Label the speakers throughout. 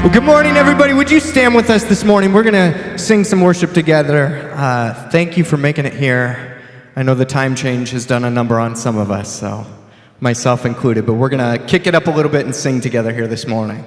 Speaker 1: Well, good morning, everybody. Would you stand with us this morning? We're going to sing some worship together. Thank you for making it here. I know the time change has done a number on some of us, so myself included, but we're going to kick it up a little bit and sing together here this morning.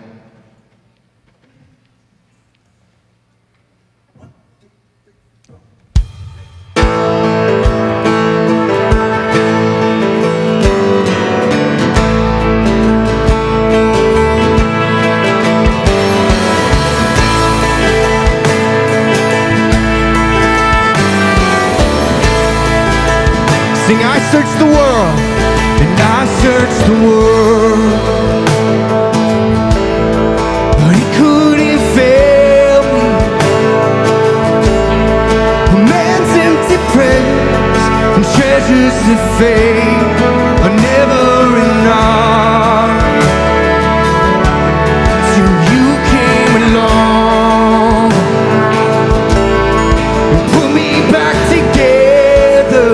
Speaker 1: Sing, I searched the world, and I searched the world, but he couldn't fail me. A man's empty praise and treasures that fade are never enough. Till you came along and put me back together.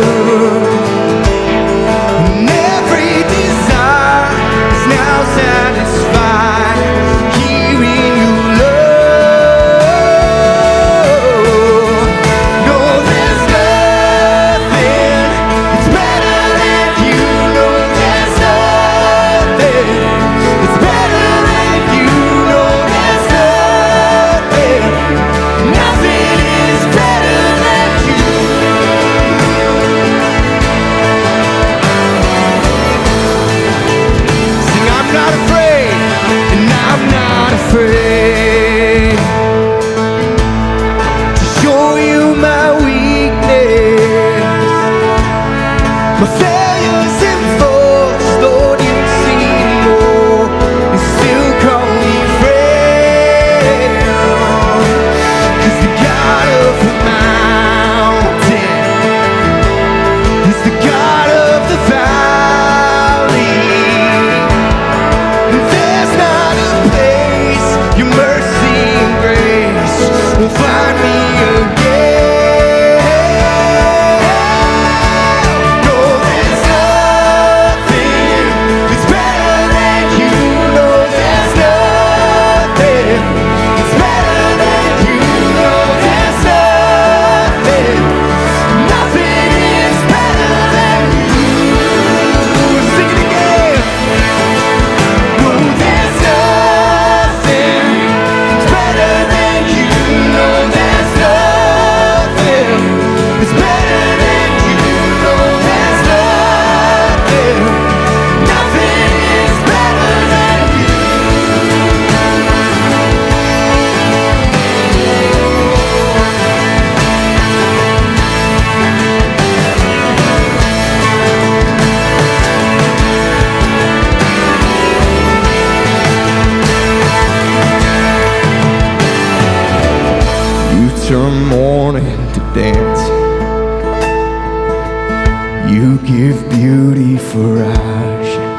Speaker 1: Turn mourning to dance. You give beauty for ashes.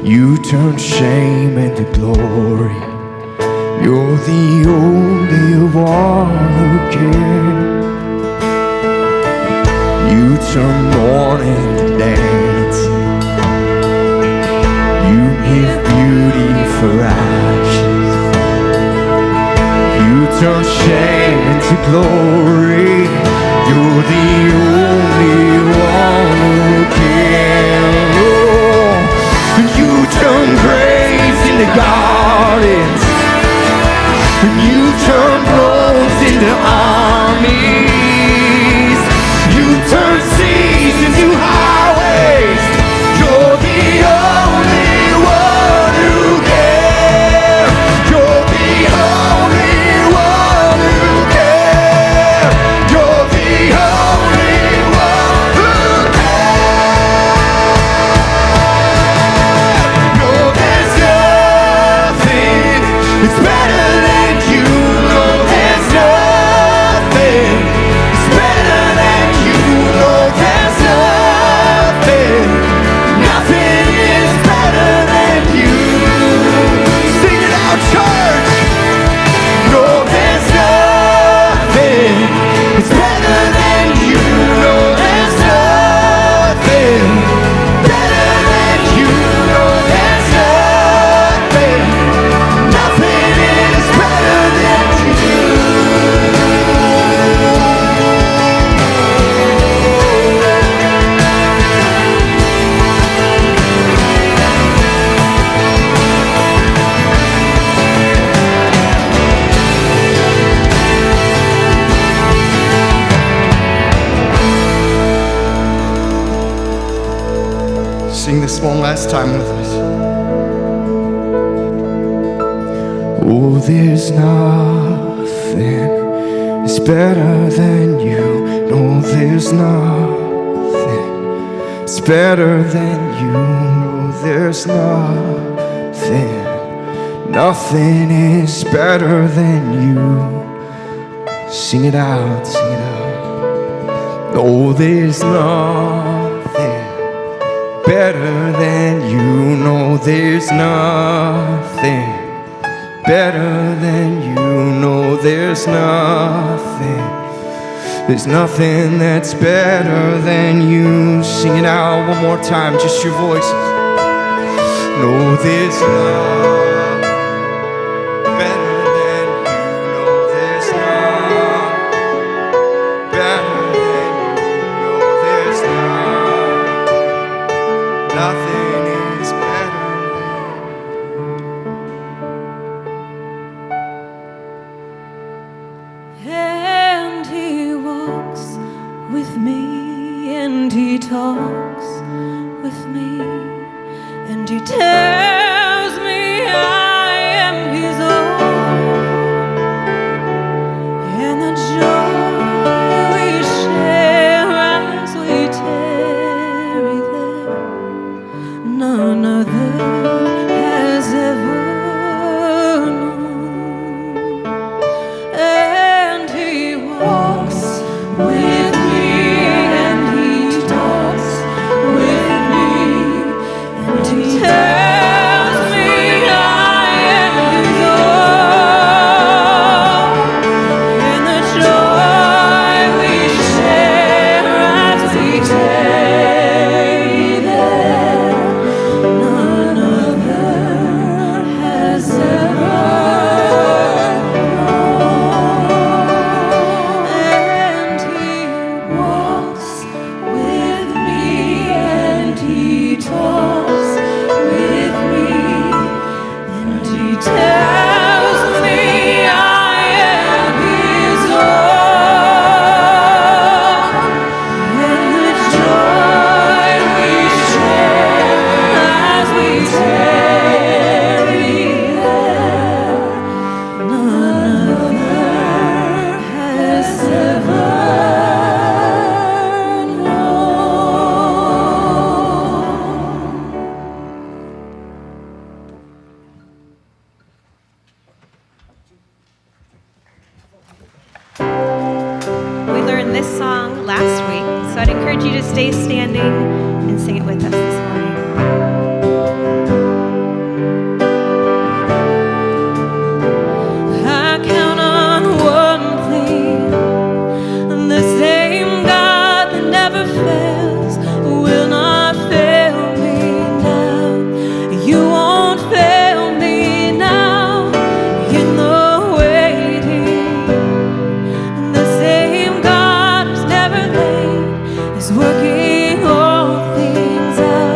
Speaker 1: You turn shame into glory. You're the only one who can. You turn mourning to dance. You give beauty for ashes. You turn shame into glory. You're the only one who can. Oh, you turn graves into gardens, and you turn roads into armies. You turn seas into highways. You're the only one who can. You're the only it's better than you, no, there's nothing. one last time with us. Oh, there's nothing is better than you. No, there's nothing is better than you. No, there's nothing. Nothing is better than you. Sing it out, sing it out. No, there's nothing better than you. No, there's nothing better than you. No, there's nothing. There's nothing that's better than you. Sing it out one more time, just your voices. No, there's nothing better than you. No, there's nothing better than you. No, there's nothing is better than.
Speaker 2: And he walks with me, and he talks with me, and he tells me I am his own, and the joy we share as we tarry there, none other has ever known. And he walks with me, and he talks with me, and he tells me I am his own, and the joy we share as we tarry there, none other has ever known. And he walks with me, and he talks with me, and he tells me I am his own, and the joy we share as we tarry there, none other has ever
Speaker 3: We learned this song last week, so I'd encourage you to stay standing and sing it with us this morning.
Speaker 2: I count on one thing, the same God that never fails will not fail me now. You won't fail me now in the waiting. The same God who's never late is working all things out.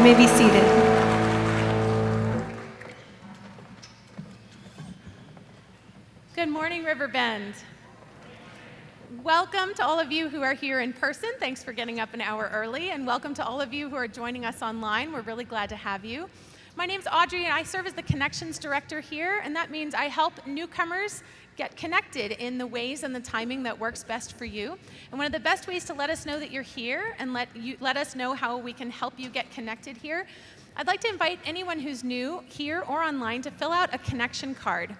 Speaker 3: may be seated.
Speaker 4: Good morning, Riverbend. Welcome to all of you who are here in person. Thanks for getting up an hour early. And welcome to all of you who are joining us online. We're really glad to have you. My name's Audrey, and I serve as the Connections Director here. And that means I help newcomers get connected in the ways and the timing that works best for you. And one of the best ways to let us know that you're here and let us know how we can help you get connected here, I'd like to invite anyone who's new here or online to fill out a connection card.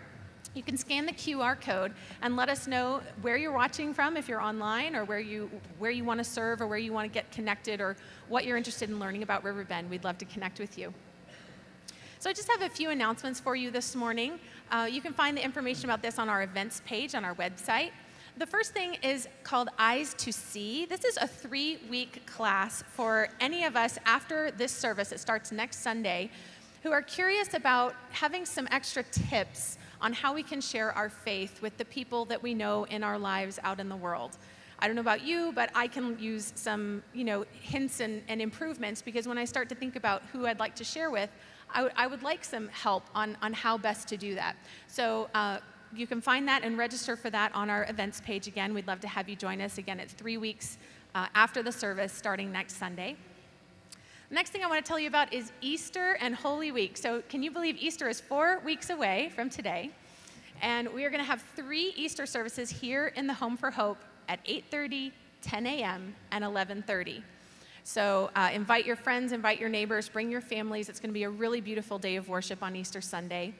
Speaker 4: You can scan the QR code and let us know where you're watching from if you're online, or where you want to serve, or where you want to get connected, or what you're interested in learning about Riverbend. We'd love to connect with you. So I just have a few announcements for you this morning. You can find the information about this on our events page on our website. The first thing is called Eyes to See. This is a 3-week class for any of us after this service. It starts next Sunday, who are curious about having some extra tips on how we can share our faith with the people that we know in our lives out in the world. I don't know about you, but I can use some, hints and improvements, because when I start to think about who I'd like to share with, I would like some help on how best to do that. So you can find that and register for that on our events page. Again, we'd love to have you join us. Again, it's 3 weeks after the service, starting next Sunday. The next thing I want to tell you about is Easter and Holy Week. So can you believe Easter is 4 weeks away from today? And we are going to have 3 Easter services here in the Home for Hope at 8:30, 10 a.m., and 11:30. So invite your friends, invite your neighbors, bring your families. It's going to be a really beautiful day of worship on Easter Sunday.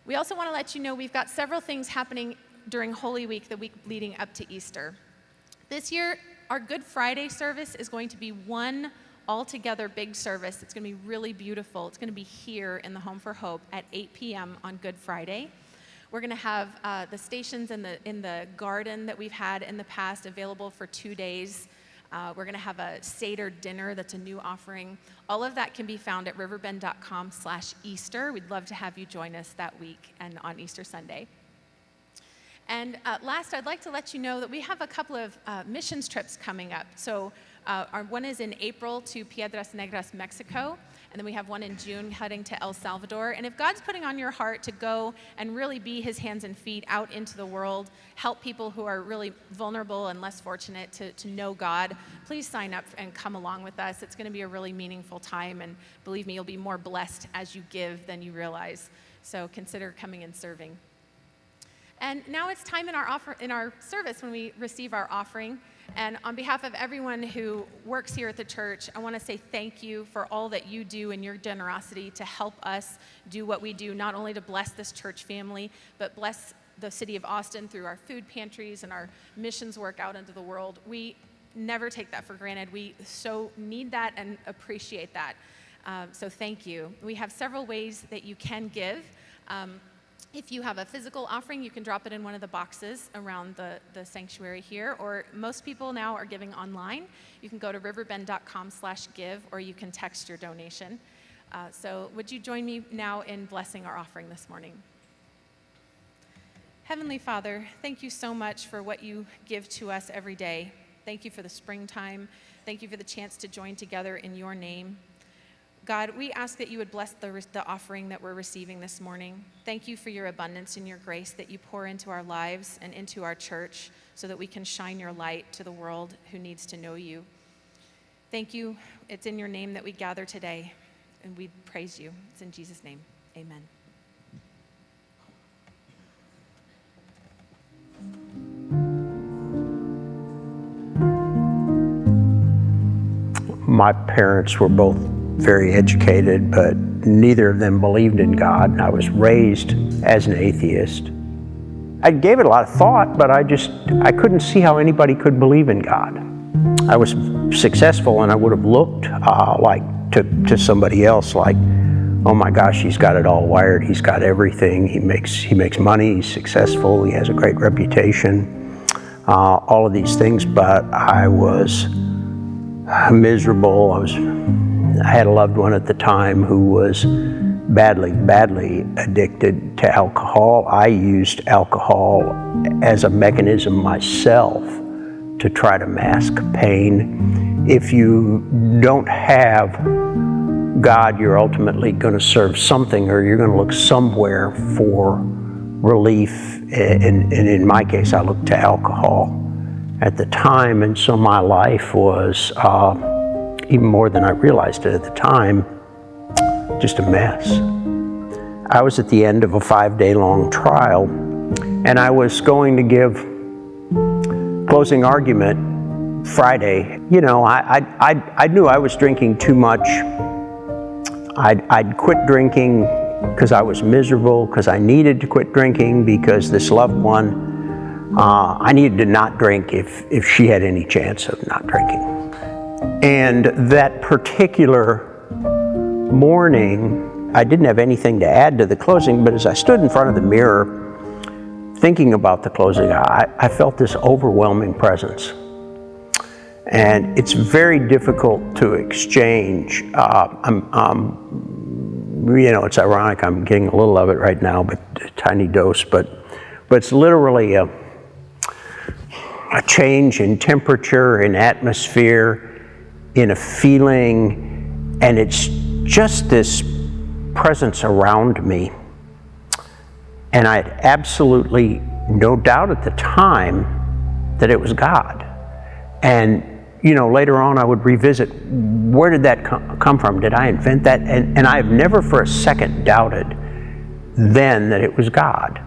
Speaker 4: We also want to let you know we've got several things happening during Holy Week, the week leading up to Easter. This year, our Good Friday service is going to be one all-together big service. It's going to be really beautiful. It's going to be here in the Home for Hope at 8 p.m. on Good Friday. We're going to have the stations in the garden that we've had in the past available for 2 days. We're going to have a Seder dinner that's a new offering. All of that can be found at riverbend.com/Easter. We'd love to have you join us that week and on Easter Sunday. And last, I'd like to let you know that we have a couple of missions trips coming up. So our one is in April to Piedras Negras, Mexico, and then we have one in June heading to El Salvador. And if God's putting on your heart to go and really be his hands and feet out into the world, help people who are really vulnerable and less fortunate to know God, please sign up and come along with us. It's going to be a really meaningful time, and believe me, you'll be more blessed as you give than you realize. So consider coming and serving. And now it's time in our service when we receive our offering. And on behalf of everyone who works here at the church, I want to say thank you for all that you do and your generosity to help us do what we do, not only to bless this church family, but bless the city of Austin through our food pantries and our missions work out into the world. We never take that for granted. We so need that and appreciate that. So thank you. We have several ways that you can give. If you have a physical offering, you can drop it in one of the boxes around the sanctuary here, or most people now are giving online. You can go to riverbend.com/give, or you can text your donation. So would you join me now in blessing our offering this morning? Heavenly Father, thank you so much for what you give to us every day. Thank you for the springtime. Thank you for the chance to join together in your name. God, we ask that you would bless the offering that we're receiving this morning. Thank you for your abundance and your grace that you pour into our lives and into our church so that we can shine your light to the world who needs to know you. Thank you. It's in your name that we gather today, and we praise you. It's in Jesus' name. Amen.
Speaker 5: My parents were both very educated, but neither of them believed in God. I was raised as an atheist. I gave it a lot of thought, but I couldn't see how anybody could believe in God. I was successful, and I would have looked to somebody else like, oh my gosh, he's got it all wired. He's got everything. He makes money. He's successful. He has a great reputation. All of these things, but I was miserable. I had a loved one at the time who was badly addicted to alcohol. I used alcohol as a mechanism myself to try to mask pain. If you don't have God, you're ultimately going to serve something, or you're going to look somewhere for relief. And in my case, I looked to alcohol at the time. And so my life was, even more than I realized it at the time, just a mess. I was at the end of a 5-day-long trial, and I was going to give closing argument Friday. You know, I knew I was drinking too much. I'd quit drinking because I was miserable, because I needed to quit drinking, because this loved one, I needed to not drink if she had any chance of not drinking. And that particular morning, I didn't have anything to add to the closing, but as I stood in front of the mirror thinking about the closing, I felt this overwhelming presence. And it's very difficult to exchange. You know, it's ironic, I'm getting a little of it right now, but a tiny dose, but it's literally a change in temperature, in atmosphere, in a feeling, and it's just this presence around me. And I had absolutely no doubt at the time that it was God. And you know, later on I would revisit, where did that come from? Did I invent that? And I've never for a second doubted then that it was God.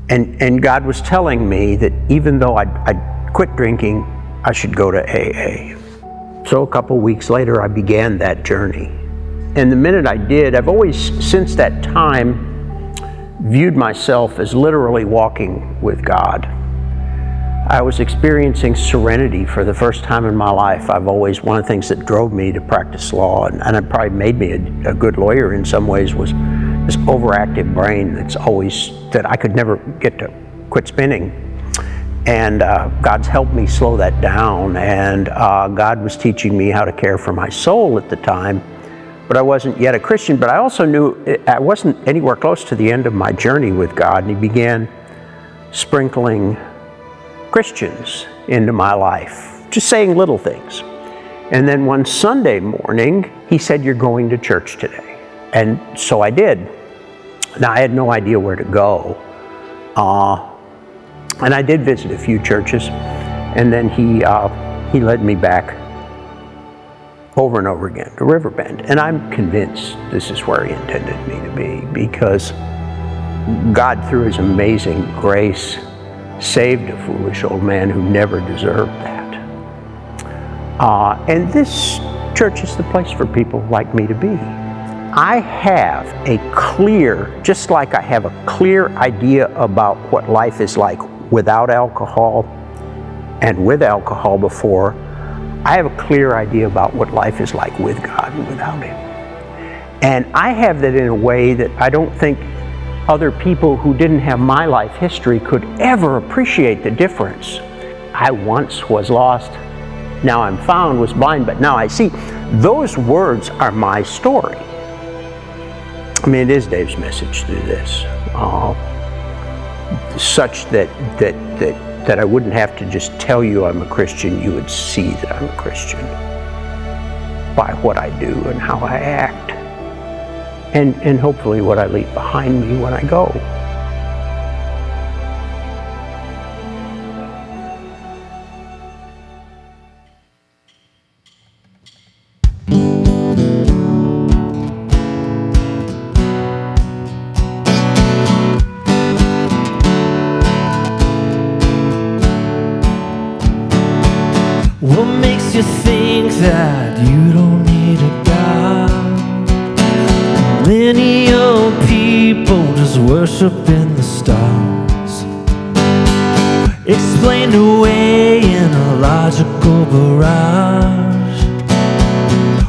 Speaker 5: And God was telling me that even though I'd quit drinking, I should go to AA. So a couple weeks later, I began that journey. And the minute I did, I've always, since that time, viewed myself as literally walking with God. I was experiencing serenity for the first time in my life. I've always, one of the things that drove me to practice law, and it probably made me a good lawyer in some ways, was this overactive brain that I could never get to quit spinning. And God's helped me slow that down, and God was teaching me how to care for my soul at the time, but I wasn't yet a Christian. But I also knew I wasn't anywhere close to the end of my journey with God, and He began sprinkling Christians into my life, just saying little things. And then one Sunday morning, He said, "You're going to church today." And so I did. Now, I had no idea where to go. And I did visit a few churches, and then he led me back over and over again to Riverbend. And I'm convinced this is where He intended me to be, because God, through His amazing grace, saved a foolish old man who never deserved that. And this church is the place for people like me to be. I have a clear, just like I have a clear idea about what life is like without alcohol and with alcohol before, I have a clear idea about what life is like with God and without Him. And I have that in a way that I don't think other people who didn't have my life history could ever appreciate the difference. I once was lost, now I'm found, was blind, but now I see. Those words are my story. I mean, it is Dave's message through this, such that I wouldn't have to just tell you I'm a Christian. You would see that I'm a Christian by what I do and how I act, and hopefully what I leave behind me when I go.
Speaker 2: What makes you think that you don't need a God? Many old people just worship in the stars, explained away in a logical barrage.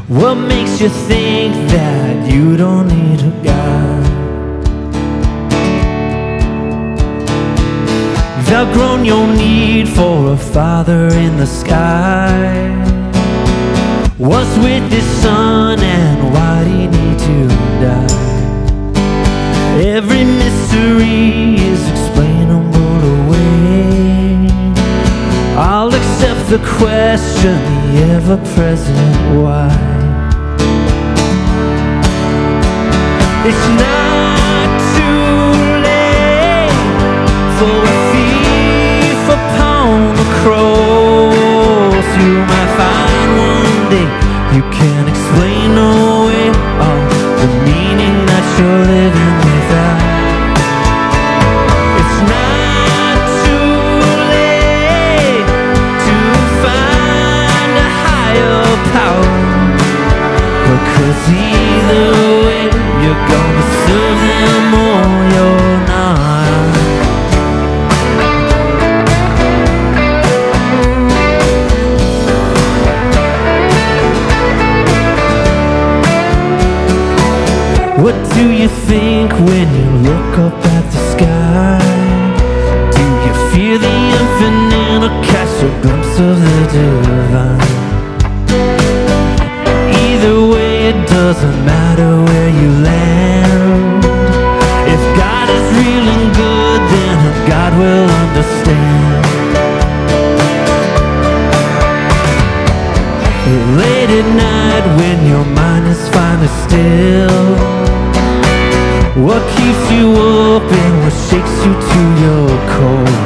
Speaker 2: What makes you think that you don't need a God? You've outgrown your need for a father in the sky. What's with this son and why'd he need to die? Every mystery is explainable away. I'll accept the question, the ever-present why. It's not too late for a thief upon the cross. You might find one day you can't explain away all the meaning that you're living without. It's not too late to find a higher power, because either way you're gonna serve them or you're not. What do you think when you look up at the sky? Do you fear the infinite or catch a glimpse of the divine? Either way, it doesn't matter where you land. If God is real and good, then God will understand. Late at night when your mind is finally still, what keeps you up and what shakes you to your core?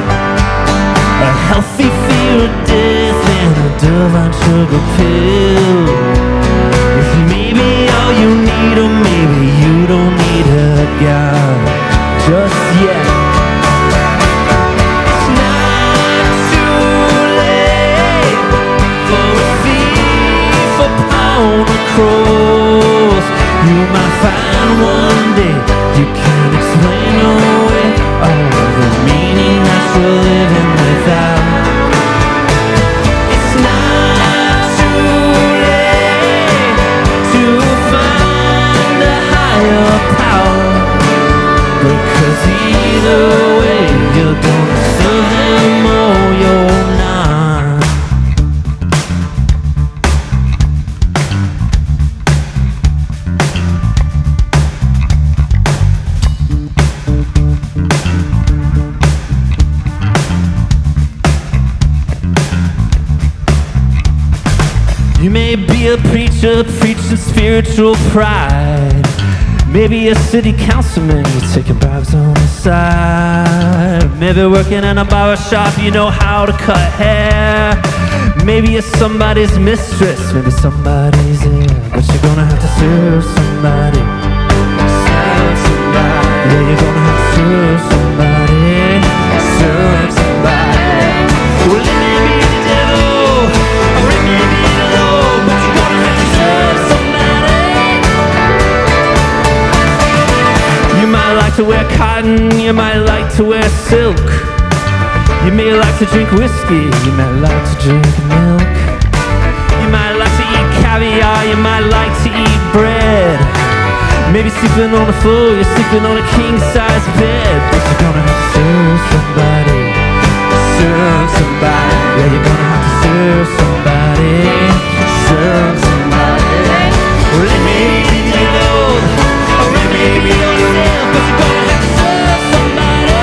Speaker 2: A healthy fear of death and a divine sugar pill. If maybe all you need, or maybe you don't need a God just yet. It's not too late for a thief upon the cross. You might find one day you can't explain away all the meaning that you're living without. It's not too late to find a higher power, because either way you're gonna serve them or you're not. You may be a preacher preaching spiritual pride. Maybe a city councilman, you're taking bribes on the side. Maybe working in a barber shop, you know how to cut hair. Maybe you're somebody's mistress, maybe somebody's heir. But you're gonna have to serve somebody. Serve somebody. Yeah, you're gonna have to serve somebody. Serve somebody. Well, it may be the devil, or it may be the Lord, but you're gonna have to serve somebody. You might like to wear cotton, you might like to wear silk. You may like to drink whiskey, you might like to drink milk. You might like to eat caviar, you might like to eat bread. Maybe sleeping on the floor, you're sleeping on a king-size bed. But you're gonna have to serve somebody. Serve somebody. Yeah, you're gonna have to serve somebody. Serve somebody. Well, it may be the Lord, or it may be yourself, but you're gonna have to serve somebody.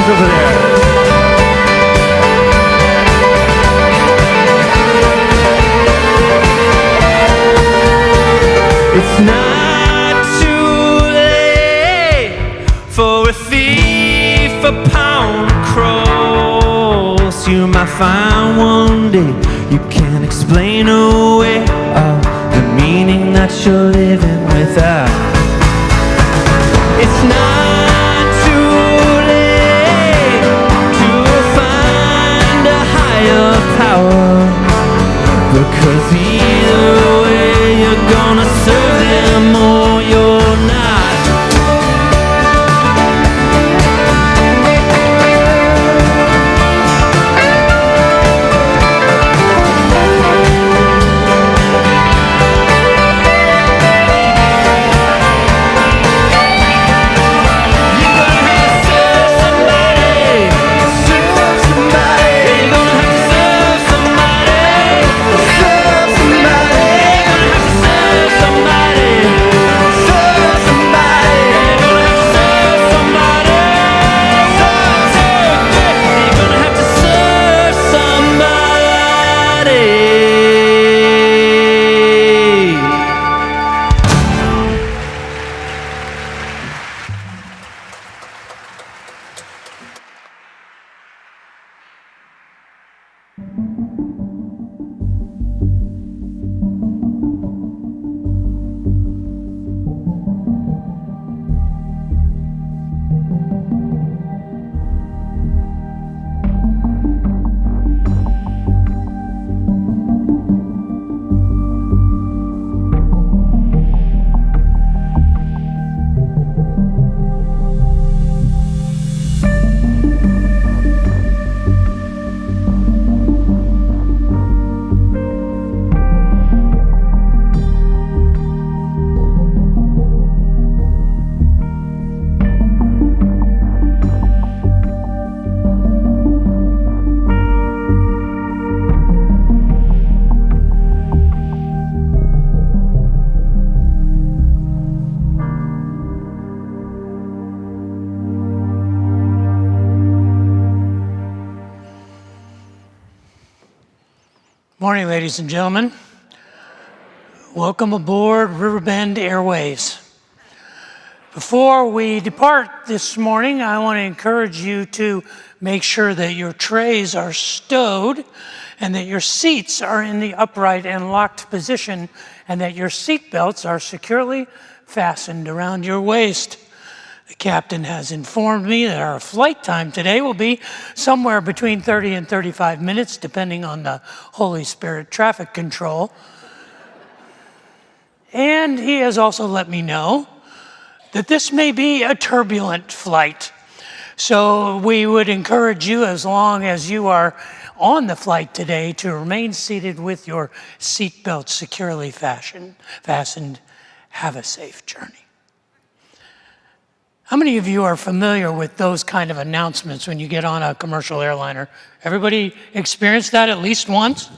Speaker 2: Over there. It's not too late for a thief upon the cross. You might find one day you can't explain away all the meaning that you're living without. It's not too late to find a higher power, because either way you're gonna serve them or you're not.
Speaker 6: Morning, ladies and gentlemen. Welcome aboard Riverbend Airways. Before we depart this morning, I want to encourage you to make sure that your trays are stowed and that your seats are in the upright and locked position and that your seat belts are securely fastened around your waist. The captain has informed me that our flight time today will be somewhere between 30 and 35 minutes, depending on the Holy Spirit traffic control. And he has also let me know that this may be a turbulent flight. So we would encourage you, as long as you are on the flight today, to remain seated with your seatbelt securely fastened. Have a safe journey. How many of you are familiar with those kind of announcements when you get on a commercial airliner? Everybody experienced that at least once?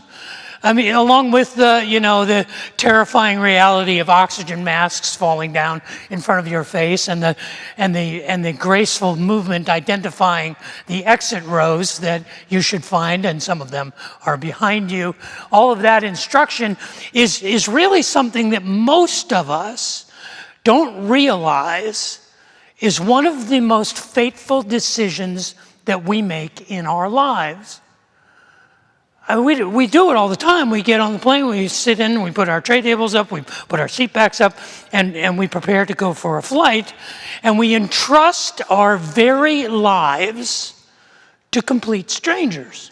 Speaker 6: I mean, along with the terrifying reality of oxygen masks falling down in front of your face and the graceful movement identifying the exit rows that you should find, and some of them are behind you. All of that instruction is really something that most of us don't realize is one of the most fateful decisions that we make in our lives. We do it all the time. We get on the plane, we sit in, we put our tray tables up, we put our seat backs up, and we prepare to go for a flight, and we entrust our very lives to complete strangers.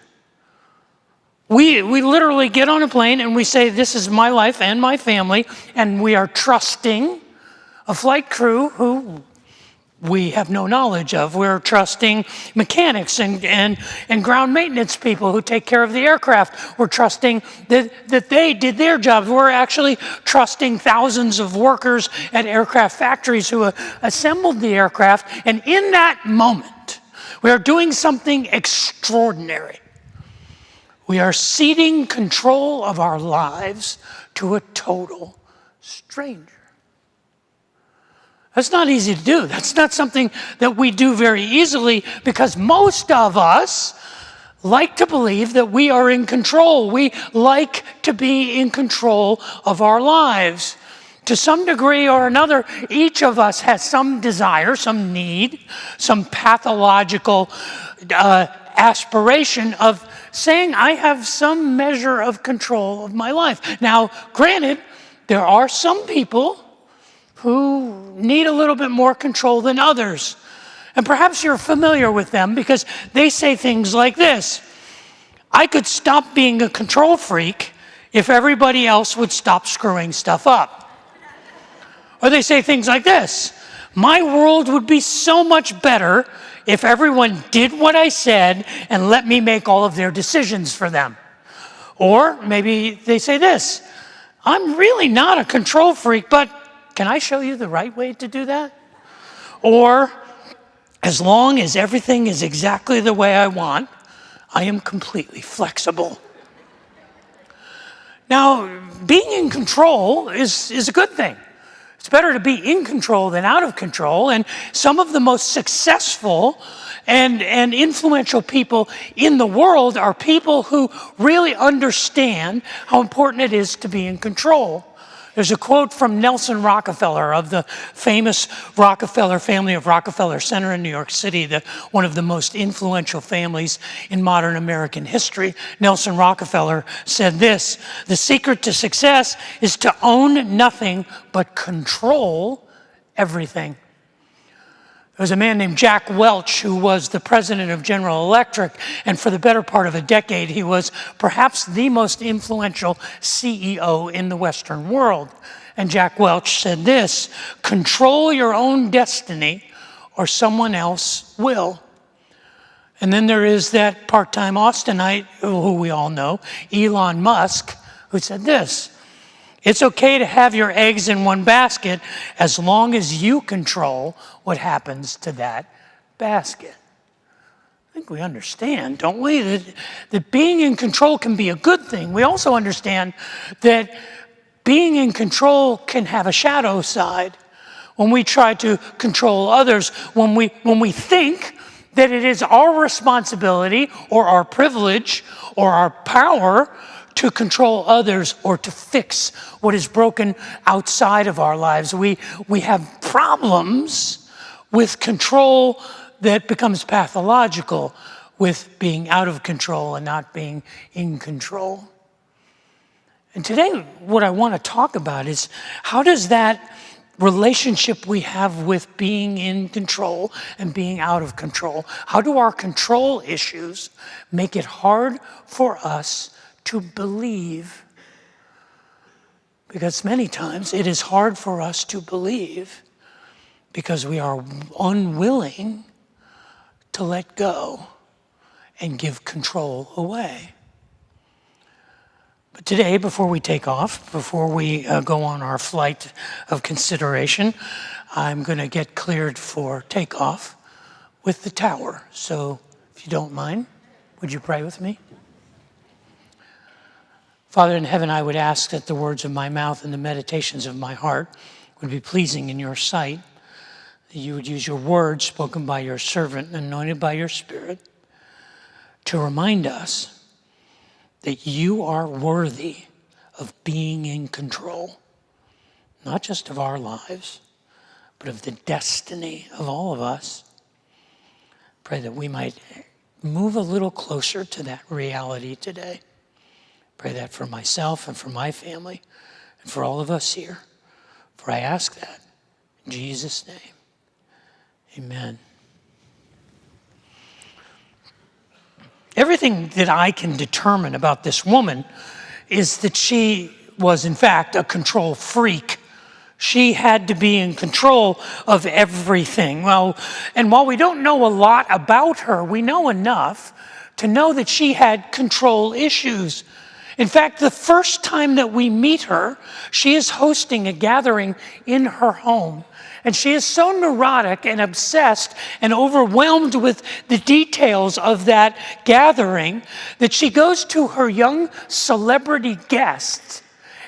Speaker 6: We literally get on a plane and we say, this is my life and my family, and we are trusting a flight crew who we have no knowledge of. We're trusting mechanics and ground maintenance people who take care of the aircraft. We're trusting that they did their jobs. We're actually trusting thousands of workers at aircraft factories who assembled the aircraft. And in that moment, we are doing something extraordinary. We are ceding control of our lives to a total stranger. That's not easy to do. That's not something that we do very easily, because most of us like to believe that we are in control. We like to be in control of our lives. To some degree or another, each of us has some desire, some need, some pathological aspiration of saying, I have some measure of control of my life. Now, granted, there are some people who need a little bit more control than others. And perhaps you're familiar with them because they say things like this: I could stop being a control freak if everybody else would stop screwing stuff up. Or they say things like this: my world would be so much better if everyone did what I said and let me make all of their decisions for them. Or maybe they say this: I'm really not a control freak, but can I show you the right way to do that? Or, as long as everything is exactly the way I want, I am completely flexible. Now, being in control is a good thing. It's better to be in control than out of control, and some of the most successful and influential people in the world are people who really understand how important it is to be in control. There's a quote from Nelson Rockefeller of the famous Rockefeller family of Rockefeller Center in New York City, one of the most influential families in modern American history. Nelson Rockefeller said this: the secret to success is to own nothing but control everything. There was a man named Jack Welch who was the president of General Electric, and for the better part of a decade, he was perhaps the most influential CEO in the Western world. And Jack Welch said this: control your own destiny or someone else will. And then there is that part-time Austinite, who we all know, Elon Musk, who said this: it's okay to have your eggs in one basket as long as you control what happens to that basket. I think we understand, don't we, that being in control can be a good thing. We also understand that being in control can have a shadow side. When we try to control others, when we think that it is our responsibility or our privilege or our power to control others or to fix what is broken outside of our lives. We have problems with control that becomes pathological, with being out of control and not being in control. And today, what I want to talk about is, how does that relationship we have with being in control and being out of control, how do our control issues make it hard for us to believe? Because many times it is hard for us to believe because we are unwilling to let go and give control away. But today, before we take off, before we go on our flight of consideration, I'm going to get cleared for takeoff with the tower. So if you don't mind, would you pray with me? Father in heaven, I would ask that the words of my mouth and the meditations of my heart would be pleasing in your sight, that you would use your words spoken by your servant and anointed by your Spirit to remind us that you are worthy of being in control, not just of our lives, but of the destiny of all of us. Pray that we might move a little closer to that reality today. Pray that for myself and for my family and for all of us here. For I ask that in Jesus' name. Amen. Everything that I can determine about this woman is that she was, in fact, a control freak. She had to be in control of everything. Well, and while we don't know a lot about her, we know enough to know that she had control issues. In fact, the first time that we meet her, she is hosting a gathering in her home. And she is so neurotic and obsessed and overwhelmed with the details of that gathering that she goes to her young celebrity guests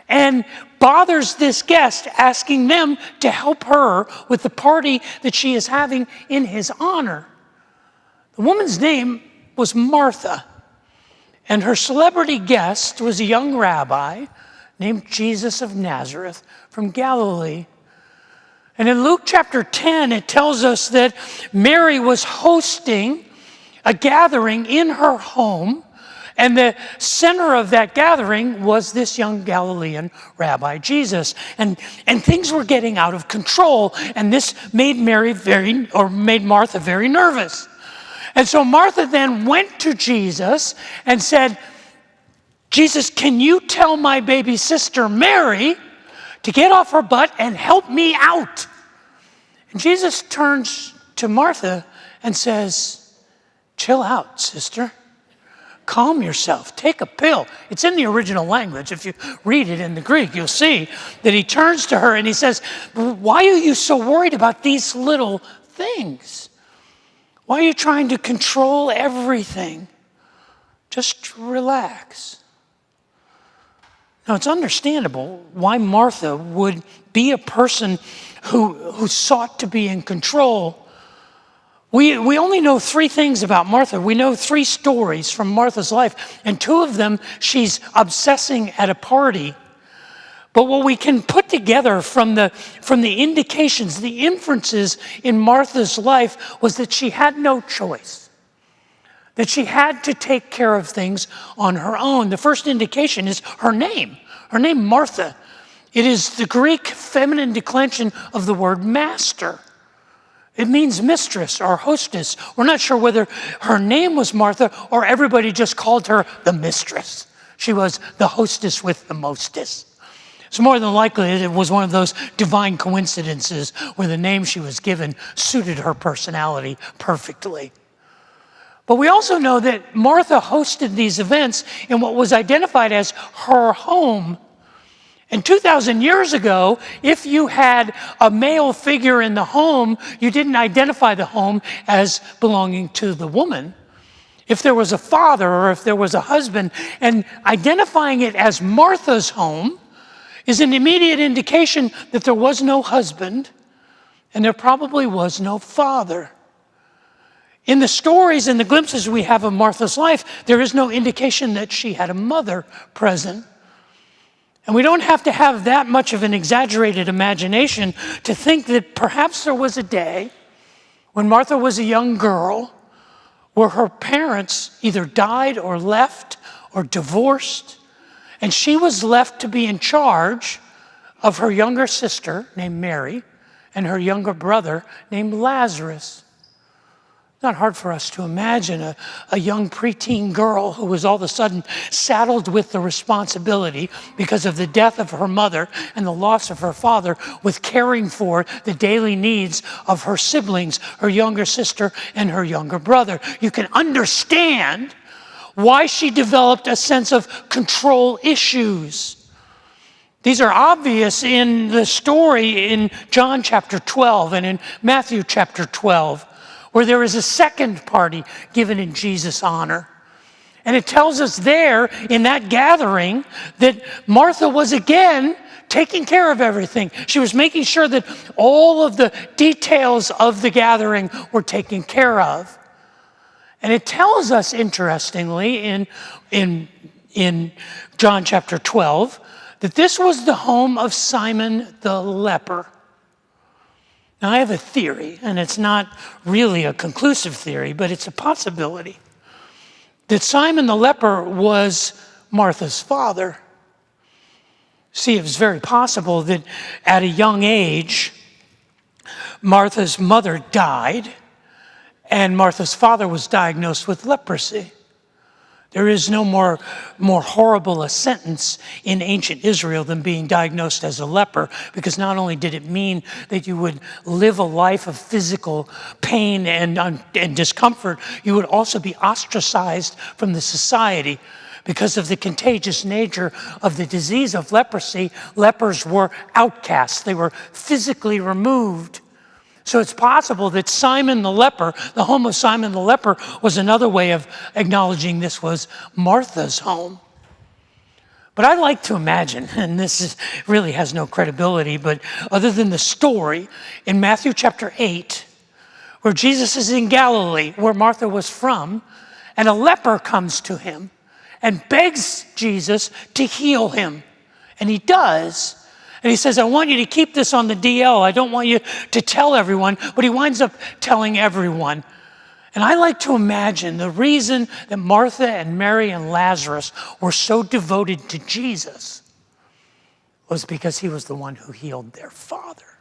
Speaker 6: and bothers this guest, asking them to help her with the party that she is having in his honor. The woman's name was Martha, and her celebrity guest was a young rabbi named Jesus of Nazareth from Galilee. And in Luke chapter 10, it tells us that Mary was hosting a gathering in her home, and the center of that gathering was this young Galilean rabbi, Jesus. And things were getting out of control, and this made Martha very nervous. And so Martha then went to Jesus and said, Jesus, can you tell my baby sister Mary to get off her butt and help me out? And Jesus turns to Martha and says, chill out, sister. Calm yourself. Take a pill. It's in the original language. If you read it in the Greek, you'll see that he turns to her and he says, why are you so worried about these little things? Why are you trying to control everything? Just relax. Now, it's understandable why Martha would be a person who sought to be in control. We only know three things about Martha. We know three stories from Martha's life, and two of them she's obsessing at a party. But what we can put together from the indications, the inferences in Martha's life was that she had no choice, that she had to take care of things on her own. The first indication is her name Martha. It is the Greek feminine declension of the word master. It means mistress or hostess. We're not sure whether her name was Martha or everybody just called her the mistress. She was the hostess with the mostest. So more than likely, it was one of those divine coincidences where the name she was given suited her personality perfectly. But we also know that Martha hosted these events in what was identified as her home. And 2,000 years ago, if you had a male figure in the home, you didn't identify the home as belonging to the woman. If there was a father or if there was a husband, and identifying it as Martha's home is an immediate indication that there was no husband and there probably was no father. In the stories and the glimpses we have of Martha's life, there is no indication that she had a mother present. And we don't have to have that much of an exaggerated imagination to think that perhaps there was a day when Martha was a young girl where her parents either died or left or divorced, and she was left to be in charge of her younger sister named Mary and her younger brother named Lazarus. Not hard for us to imagine a young preteen girl who was all of a sudden saddled with the responsibility because of the death of her mother and the loss of her father with caring for the daily needs of her siblings, her younger sister and her younger brother. You can understand why she developed a sense of control issues. These are obvious in the story in John chapter 12 and in Matthew chapter 12. Where there is a second party given in Jesus' honor. And it tells us there in that gathering that Martha was again taking care of everything. She was making sure that all of the details of the gathering were taken care of. And it tells us, interestingly, in John chapter 12, that this was the home of Simon the leper. Now, I have a theory, and it's not really a conclusive theory, but it's a possibility, that Simon the leper was Martha's father. See, it was very possible that at a young age, Martha's mother died, and Martha's father was diagnosed with leprosy. There is no more horrible a sentence in ancient Israel than being diagnosed as a leper, because not only did it mean that you would live a life of physical pain and discomfort, you would also be ostracized from the society. Because of the contagious nature of the disease of leprosy, lepers were outcasts. They were physically removed. So it's possible that Simon the leper, the home of Simon the leper, was another way of acknowledging this was Martha's home. But I like to imagine, and really has no credibility, but other than the story in Matthew chapter 8, where Jesus is in Galilee, where Martha was from, and a leper comes to him and begs Jesus to heal him. And he does. And he says, I want you to keep this on the DL. I don't want you to tell everyone. But he winds up telling everyone. And I like to imagine the reason that Martha and Mary and Lazarus were so devoted to Jesus was because he was the one who healed their father.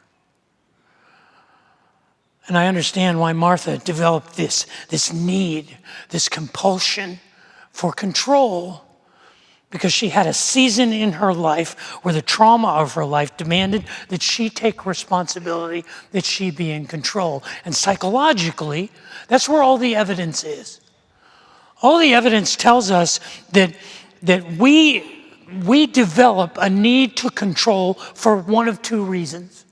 Speaker 6: And I understand why Martha developed this need, this compulsion for control. Because she had a season in her life where the trauma of her life demanded that she take responsibility, that she be in control. And psychologically, that's where all the evidence is. All the evidence tells us that we develop a need to control for one of two reasons.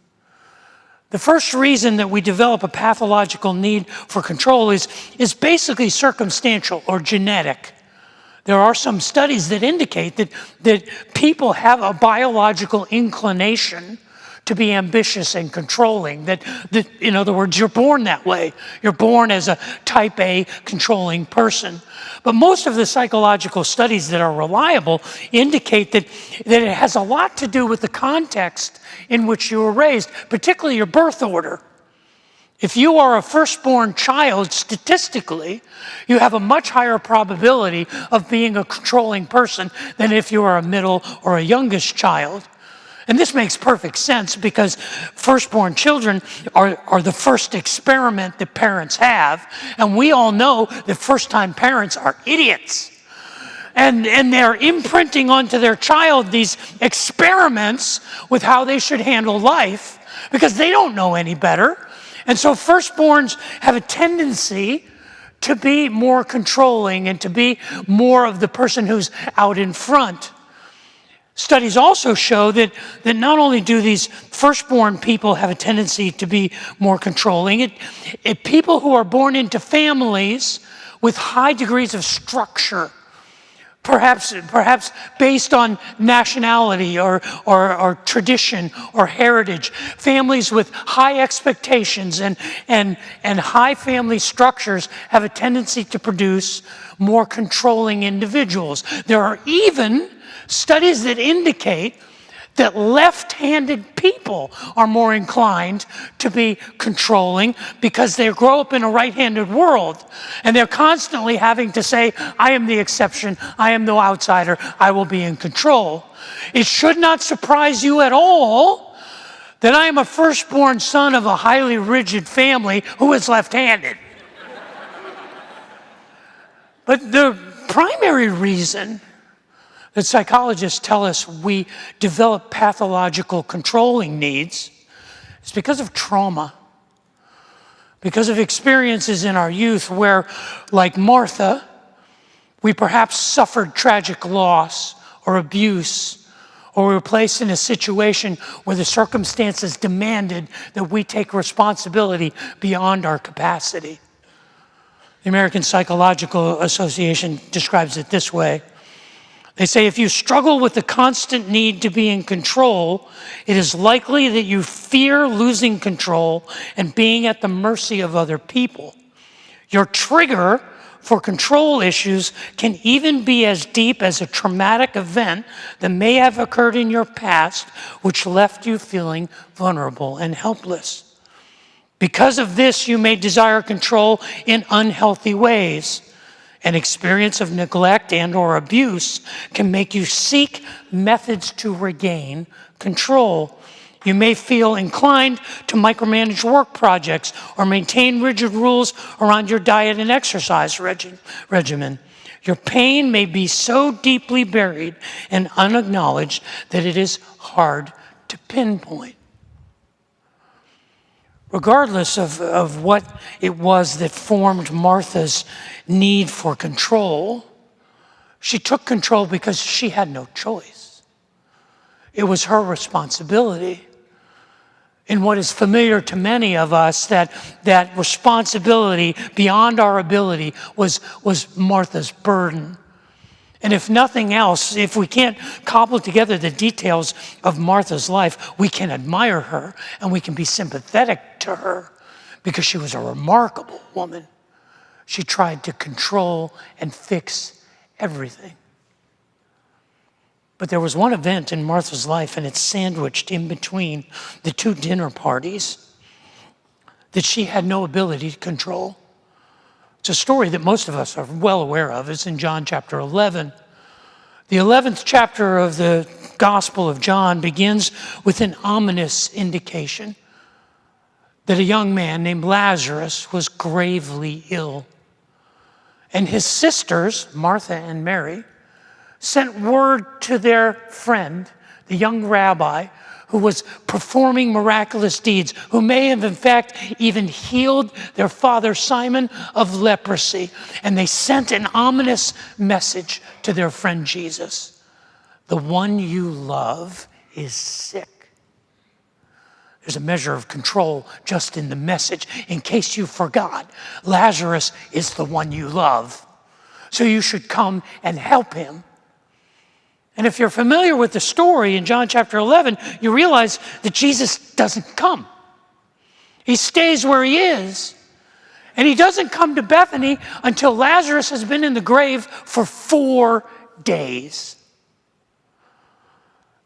Speaker 6: The first reason that we develop a pathological need for control is basically circumstantial or genetic. There are some studies that indicate that people have a biological inclination to be ambitious and controlling, that in other words, you're born that way. You're born as a type A controlling person. But most of the psychological studies that are reliable indicate that it has a lot to do with the context in which you were raised, particularly your birth order. If you are a firstborn child, statistically, you have a much higher probability of being a controlling person than if you are a middle or a youngest child. And this makes perfect sense because firstborn children are the first experiment that parents have. And we all know that first-time parents are idiots. And they're imprinting onto their child these experiments with how they should handle life because they don't know any better. And so firstborns have a tendency to be more controlling and to be more of the person who's out in front. Studies also show that not only do these firstborn people have a tendency to be more controlling, people who are born into families with high degrees of structure, perhaps based on nationality or tradition or heritage. Families with high expectations and high family structures have a tendency to produce more controlling individuals. There are even studies that indicate that left-handed people are more inclined to be controlling because they grow up in a right-handed world and they're constantly having to say, I am the exception, I am the outsider, I will be in control. It should not surprise you at all that I am a firstborn son of a highly rigid family who is left-handed. But the primary reason that psychologists tell us we develop pathological controlling needs is because of trauma, because of experiences in our youth where, like Martha, we perhaps suffered tragic loss or abuse, or we were placed in a situation where the circumstances demanded that we take responsibility beyond our capacity. The American Psychological Association describes it this way. They say if you struggle with the constant need to be in control, it is likely that you fear losing control and being at the mercy of other people. Your trigger for control issues can even be as deep as a traumatic event that may have occurred in your past, which left you feeling vulnerable and helpless. Because of this, you may desire control in unhealthy ways. An experience of neglect and or abuse can make you seek methods to regain control. You may feel inclined to micromanage work projects or maintain rigid rules around your diet and exercise regimen. Your pain may be so deeply buried and unacknowledged that it is hard to pinpoint. Regardless of what it was that formed Martha's need for control, she took control because she had no choice. It was her responsibility. In what is familiar to many of us, that responsibility beyond our ability was Martha's burden. And if nothing else, if we can't cobble together the details of Martha's life, we can admire her and we can be sympathetic to her because she was a remarkable woman. She tried to control and fix everything. But there was one event in Martha's life, and it's sandwiched in between the two dinner parties, that she had no ability to control. It's a story that most of us are well aware of. It's in John chapter 11. The 11th chapter of the Gospel of John begins with an ominous indication that a young man named Lazarus was gravely ill. And his sisters, Martha and Mary, sent word to their friend, the young rabbi, who was performing miraculous deeds, who may have in fact even healed their father Simon of leprosy. And they sent an ominous message to their friend Jesus. The one you love is sick. There's a measure of control just in the message. In case you forgot, Lazarus is the one you love. So you should come and help him. And if you're familiar with the story in John chapter 11, you realize that Jesus doesn't come. He stays where he is. And he doesn't come to Bethany until Lazarus has been in the grave for 4 days.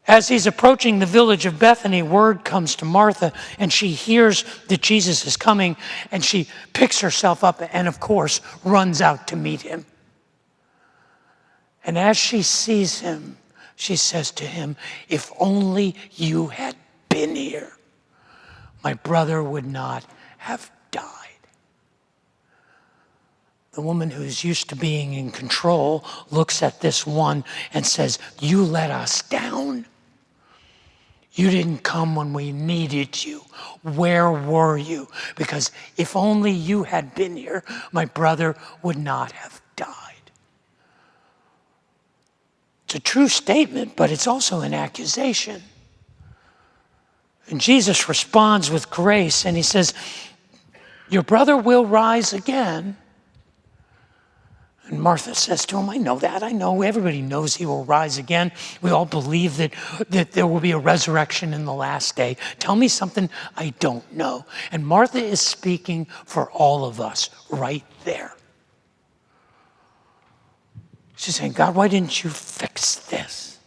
Speaker 6: As he's approaching the village of Bethany, word comes to Martha, and she hears that Jesus is coming, and she picks herself up and, of course, runs out to meet him. And as she sees him, she says to him, if only you had been here, my brother would not have died. The woman who's used to being in control looks at this one and says, you let us down. You didn't come when we needed you. Where were you? Because if only you had been here, my brother would not have died. It's a true statement, but it's also an accusation. And Jesus responds with grace, and he says, your brother will rise again. And Martha says to him, I know that. I know. Everybody knows he will rise again. We all believe that there will be a resurrection in the last day. Tell me something I don't know. And Martha is speaking for all of us right there. She's saying, God, why didn't you fix this?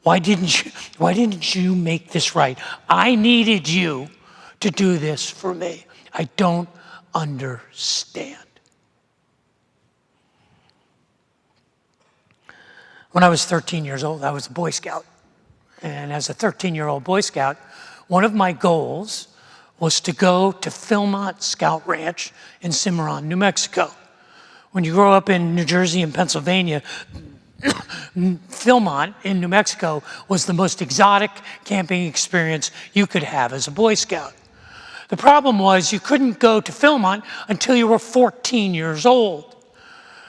Speaker 6: Why didn't you make this right? I needed you to do this for me. I don't understand. When I was 13 years old, I was a Boy Scout. And as a 13-year-old Boy Scout, one of my goals was to go to Philmont Scout Ranch in Cimarron, New Mexico. When you grow up in New Jersey and Pennsylvania, Philmont in New Mexico was the most exotic camping experience you could have as a Boy Scout. The problem was you couldn't go to Philmont until you were 14 years old.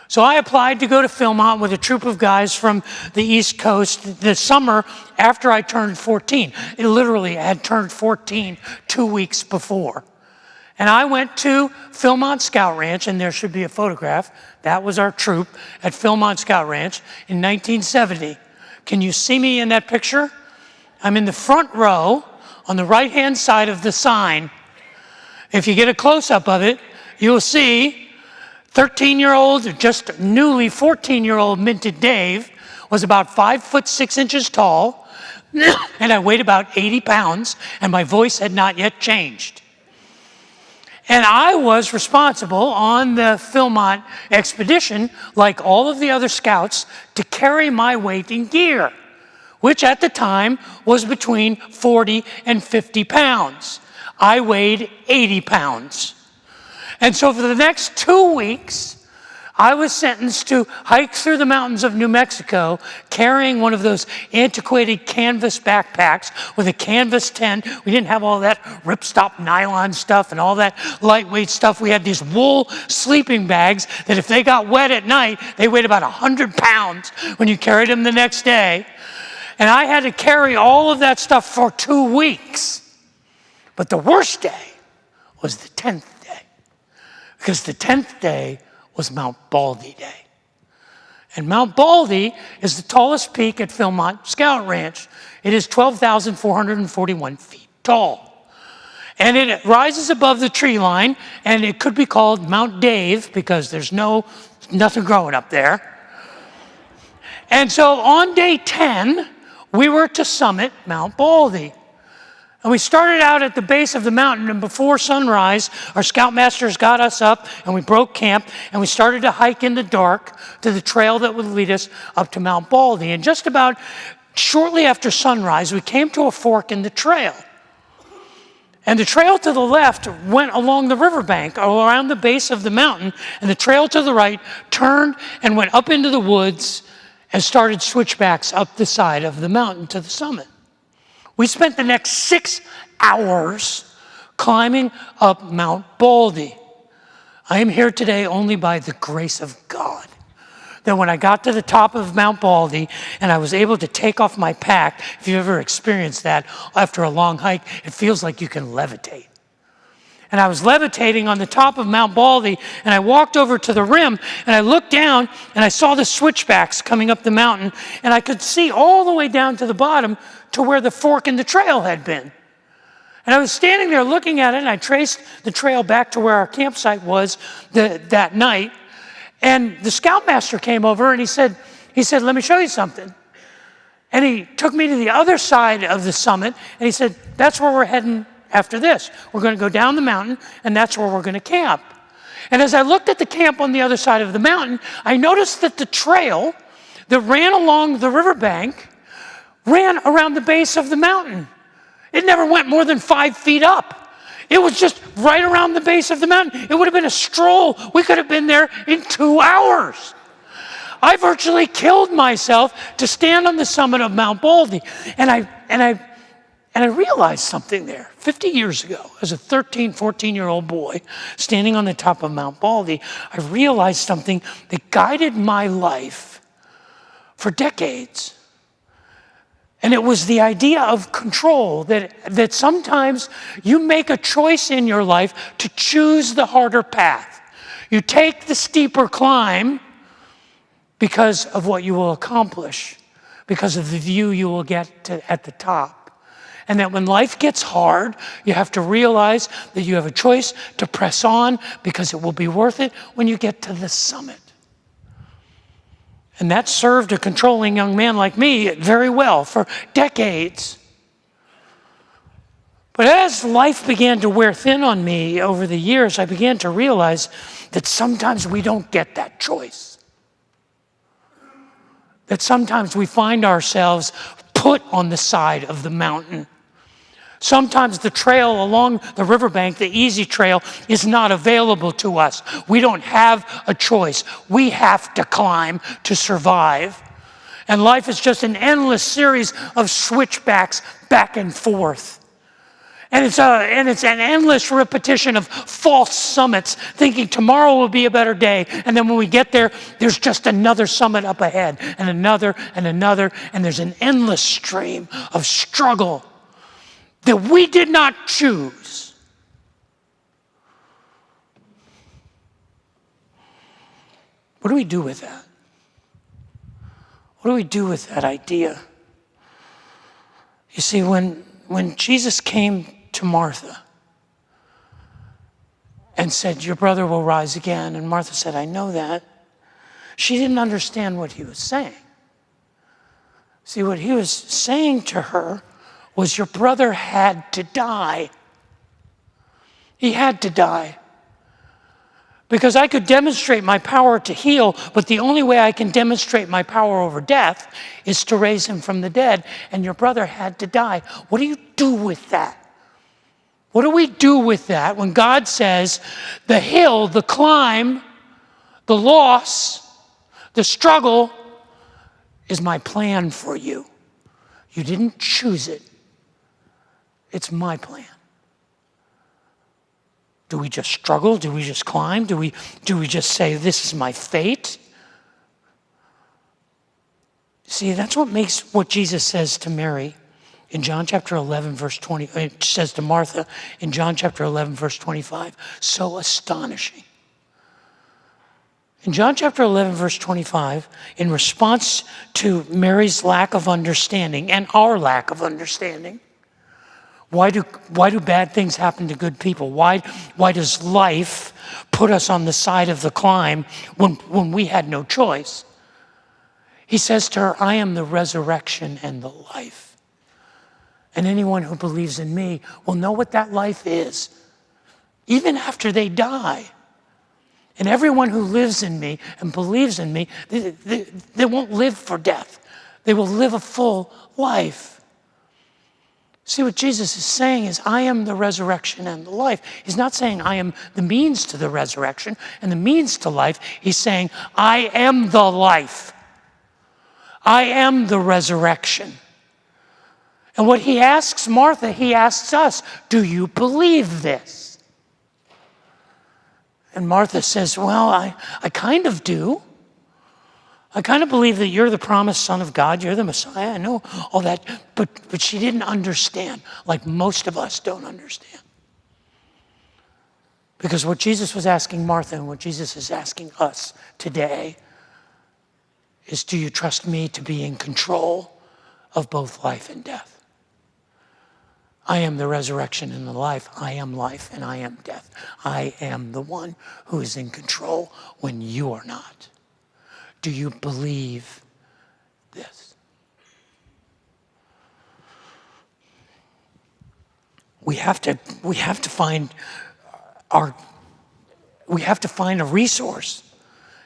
Speaker 6: So I applied to go to Philmont with a troop of guys from the East Coast the summer after I turned 14. I literally had turned 14 2 weeks before. And I went to Philmont Scout Ranch, and there should be a photograph. That was our troop at Philmont Scout Ranch in 1970. Can you see me in that picture? I'm in the front row on the right-hand side of the sign. If you get a close-up of it, you'll see 13-year-old, just newly 14-year-old minted Dave was about 5'6" tall, and I weighed about 80 pounds, and my voice had not yet changed. And I was responsible on the Philmont expedition, like all of the other scouts, to carry my weight in gear, which at the time was between 40 and 50 pounds. I weighed 80 pounds. And so for the next 2 weeks, I was sentenced to hike through the mountains of New Mexico carrying one of those antiquated canvas backpacks with a canvas tent. We didn't have all that ripstop nylon stuff and all that lightweight stuff. We had these wool sleeping bags that if they got wet at night, they weighed about 100 pounds when you carried them the next day. And I had to carry all of that stuff for 2 weeks. But the worst day was the 10th day, because the 10th day was Mount Baldy Day. And Mount Baldy is the tallest peak at Philmont Scout Ranch. It is 12,441 feet tall. And it rises above the tree line, and it could be called Mount Dave because there's nothing growing up there. And so on day 10, we were to summit Mount Baldy. And we started out at the base of the mountain, and before sunrise, our scoutmasters got us up, and we broke camp, and we started to hike in the dark to the trail that would lead us up to Mount Baldy. And just about shortly after sunrise, we came to a fork in the trail. And the trail to the left went along the riverbank, around the base of the mountain, and the trail to the right turned and went up into the woods and started switchbacks up the side of the mountain to the summit. We spent the next 6 hours climbing up Mount Baldy. I am here today only by the grace of God. That when I got to the top of Mount Baldy and I was able to take off my pack, if you've ever experienced that after a long hike, it feels like you can levitate. And I was levitating on the top of Mount Baldy, and I walked over to the rim, and I looked down, and I saw the switchbacks coming up the mountain, and I could see all the way down to the bottom to where the fork in the trail had been. And I was standing there looking at it, and I traced the trail back to where our campsite was that night, and the scoutmaster came over, and he said, let me show you something. And he took me to the other side of the summit, and he said, that's where we're heading after this. We're going to go down the mountain, and that's where we're going to camp. And as I looked at the camp on the other side of the mountain, I noticed that the trail that ran along the riverbank ran around the base of the mountain. It never went more than 5 feet up. It was just right around the base of the mountain. It would have been a stroll. We could have been there in 2 hours. I virtually killed myself to stand on the summit of Mount Baldy. And I realized something there. 50 years ago, as a 13, 14-year-old boy standing on the top of Mount Baldy, I realized something that guided my life for decades. And it was the idea of control, that sometimes you make a choice in your life to choose the harder path. You take the steeper climb, because of what you will accomplish, because of the view you will get at the top. And that when life gets hard, you have to realize that you have a choice to press on because it will be worth it when you get to the summit. And that served a controlling young man like me very well for decades. But as life began to wear thin on me over the years, I began to realize that sometimes we don't get that choice. That sometimes we find ourselves put on the side of the mountain. Sometimes the trail along the riverbank, the easy trail, is not available to us. We don't have a choice. We have to climb to survive. And life is just an endless series of switchbacks back and forth. And it's an endless repetition of false summits, thinking tomorrow will be a better day. And then when we get there, there's just another summit up ahead, and another, and there's an endless stream of struggle that we did not choose. What do we do with that? What do we do with that idea? You see, when Jesus came to Martha and said, your brother will rise again, and Martha said, I know that, she didn't understand what he was saying. See, what he was saying to her was your brother had to die. He had to die. Because I could demonstrate my power to heal, but the only way I can demonstrate my power over death is to raise him from the dead, and your brother had to die. What do you do with that? What do we do with that when God says the hill, the climb, the loss, the struggle is my plan for you? You didn't choose it. It's my plan. Do we just struggle? Do we just climb? Do we just say, this is my fate? See, that's what makes what Jesus says to Mary in John chapter 11, verse 20, it says to Martha in John chapter 11, verse 25, so astonishing. In John chapter 11, verse 25, in response to Mary's lack of understanding and our lack of understanding, why do bad things happen to good people? Why does life put us on the side of the climb when we had no choice? He says to her, I am the resurrection and the life. And anyone who believes in me will know what that life is, even after they die. And everyone who lives in me and believes in me, they won't live for death. They will live a full life. See, what Jesus is saying is, I am the resurrection and the life. He's not saying I am the means to the resurrection and the means to life. He's saying, I am the life. I am the resurrection. And what he asks Martha, he asks us, do you believe this? And Martha says, well, I kind of do. I kind of believe that you're the promised Son of God, you're the Messiah, I know all that, but she didn't understand, like most of us don't understand. Because what Jesus was asking Martha and what Jesus is asking us today is, do you trust me to be in control of both life and death? I am the resurrection and the life. I am life and I am death. I am the one who is in control when you are not. Do you believe this? We have to find a resource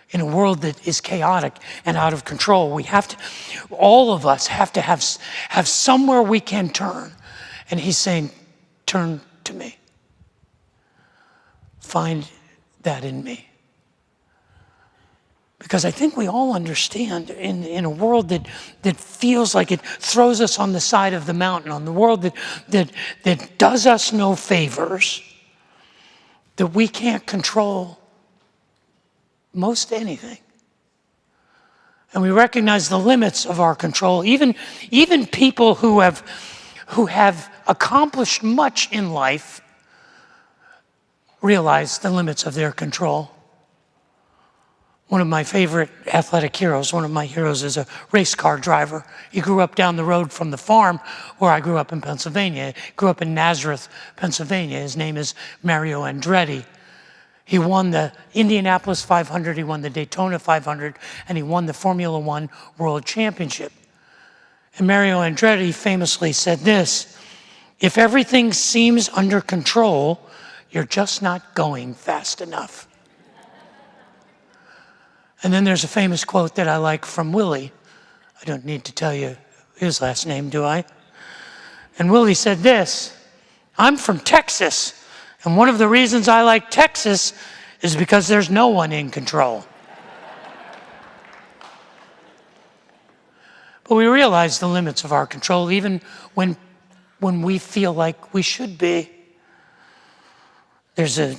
Speaker 6: in a world that is chaotic and out of control. All of us have to have somewhere we can turn. And he's saying, turn to me. Find that in me. Because I think we all understand in a world that feels like it throws us on the side of the mountain, on the world that does us no favors, that we can't control most anything. And we recognize the limits of our control. Even people who have accomplished much in life realize the limits of their control. One of my favorite athletic heroes, one of my heroes is a race car driver. He grew up down the road from the farm where I grew up in Pennsylvania. He grew up in Nazareth, Pennsylvania. His name is Mario Andretti. He won the Indianapolis 500, he won the Daytona 500, and he won the Formula One World Championship. And Mario Andretti famously said this: "If everything seems under control, you're just not going fast enough." And then there's a famous quote that I like from Willie. I don't need to tell you his last name, do I? And Willie said this: "I'm from Texas, and one of the reasons I like Texas is because there's no one in control." But we realize the limits of our control even when we feel like we should be. There's a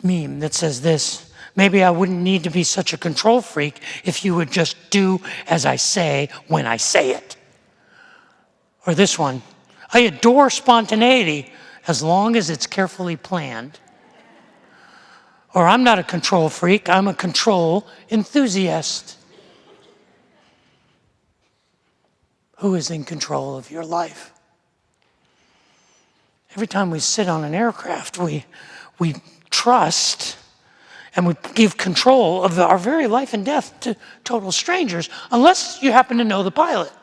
Speaker 6: meme that says this: "Maybe I wouldn't need to be such a control freak if you would just do as I say when I say it." Or this one: "I adore spontaneity as long as it's carefully planned." Or, "I'm not a control freak, I'm a control enthusiast." Who is in control of your life? Every time we sit on an aircraft, we trust and we give control of our very life and death to total strangers, unless you happen to know the pilot.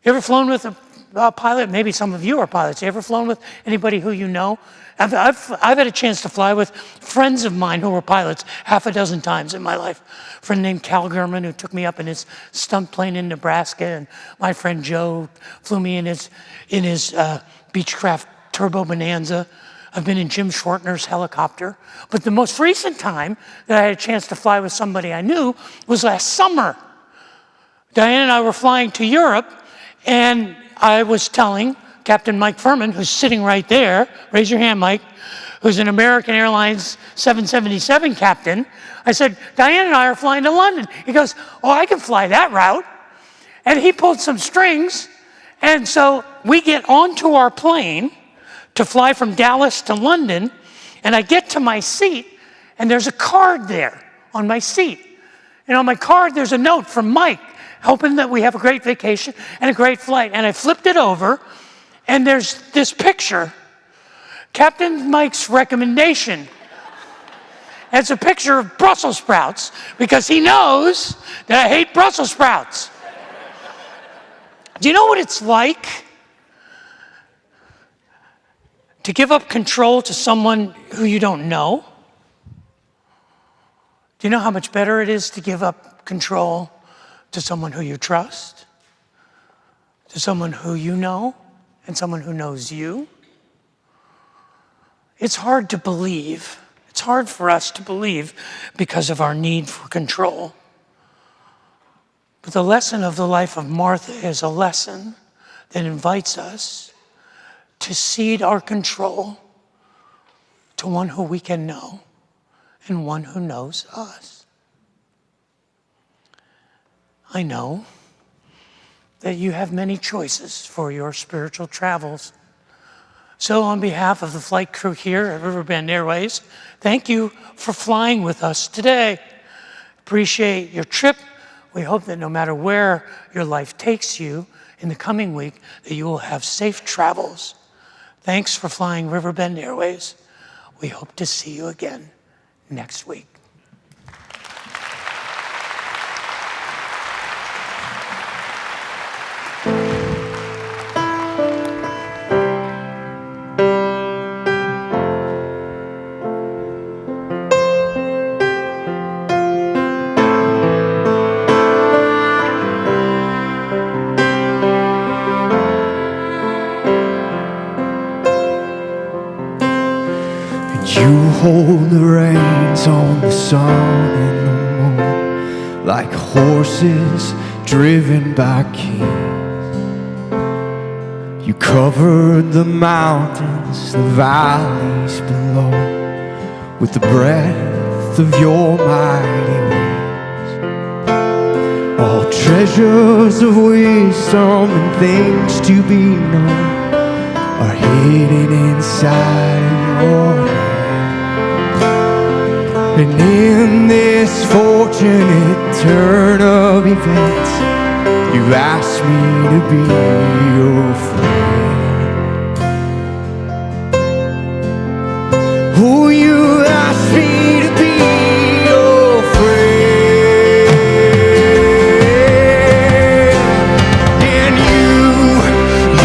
Speaker 6: You ever flown with a pilot? Maybe some of you are pilots. You ever flown with anybody who you know? I've had a chance to fly with friends of mine who were pilots half a dozen times in my life. A friend named Cal Gurman, who took me up in his stunt plane in Nebraska, and my friend Joe flew me in his Beechcraft Turbo Bonanza. I've been in Jim Schwartner's helicopter. But the most recent time that I had a chance to fly with somebody I knew was last summer. Diane and I were flying to Europe, and I was telling Captain Mike Furman, who's sitting right there, raise your hand, Mike, who's an American Airlines 777 captain. I said, "Diane and I are flying to London." He goes, "Oh, I can fly that route." And he pulled some strings, and so we get onto our plane to fly from Dallas to London, and I get to my seat, and there's a card there on my seat. And on my card, there's a note from Mike, hoping that we have a great vacation and a great flight. And I flipped it over, and there's this picture, Captain Mike's recommendation. It's a picture of Brussels sprouts, because he knows that I hate Brussels sprouts. Do you know what it's like to give up control to someone who you don't know? Do you know how much better it is to give up control to someone who you trust, to someone who you know, and someone who knows you? It's hard to believe. It's hard for us to believe because of our need for control. But the lesson of the life of Martha is a lesson that invites us to cede our control to one who we can know and one who knows us. I know that you have many choices for your spiritual travels. So on behalf of the flight crew here at Riverbend Airways, thank you for flying with us today. Appreciate your trip. We hope that no matter where your life takes you in the coming week, that you will have safe travels. Thanks for flying Riverbend Airways. We hope to see you again next week.
Speaker 2: You hold the reins on the sun and the moon, like horses driven by kings. You covered the mountains, the valleys below, with the breath of your mighty wings. All treasures of wisdom and things to be known are hidden inside of your hand.
Speaker 1: And in this fortunate turn of events, you asked me to be your friend. Oh, you asked me to be your friend. And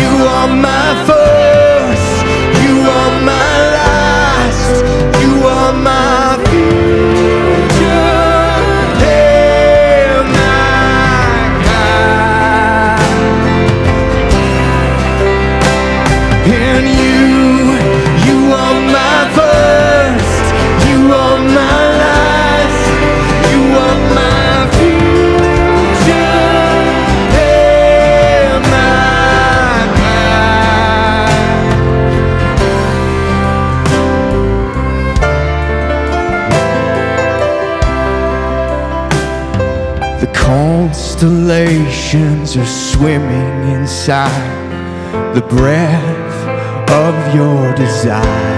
Speaker 1: you are my first, you are my last, you are my future and my God. And you are my first, you are my last, you are my future and my God. The constellations are swimming inside the breath of your desire.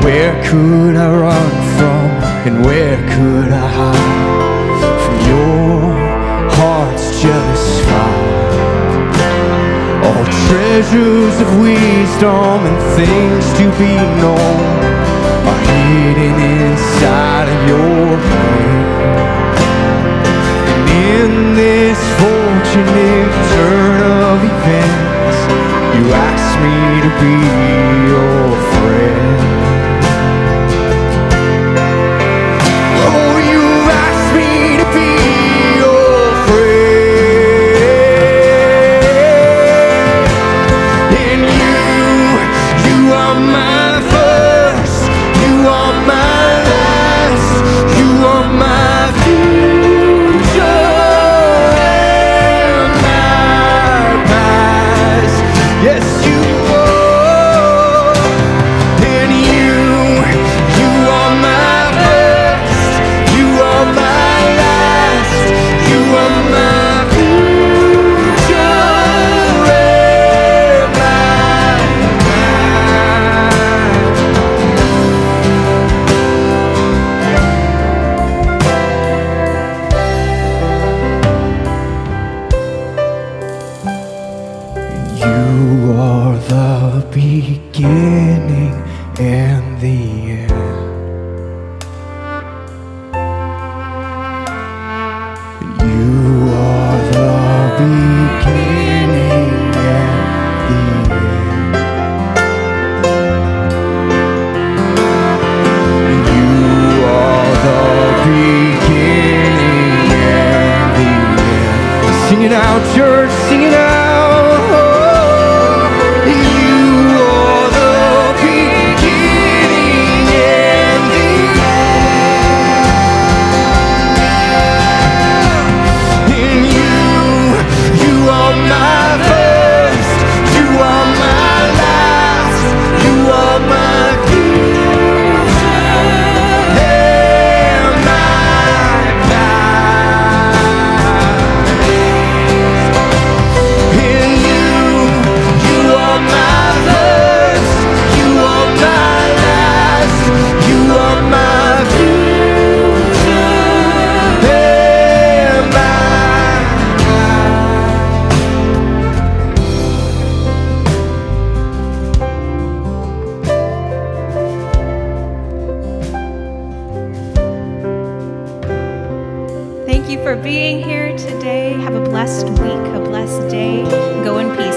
Speaker 1: Where could I run from, and where could I hide from your heart's jealous fire? All treasures of wisdom and things to be known are hidden inside of your hand. And in this fortunate turn of events, you asked me to be your friend. Oh, you asked me to be your friend. And you are my first, you are my last, you are my future and my past. Yes, you are. And you are my first, you are my last, you are my future and my You are the beginning and the end. You are the beginning and the end. You are the beginning and the end. Sing it out, church, sing it out. You are the beginning and the end. And you are my first, you are my last, you are my future and my God. And you are my first, you are my last, you are my future and my
Speaker 3: Thank you for being here today. Have a blessed week, a blessed day. Go in peace.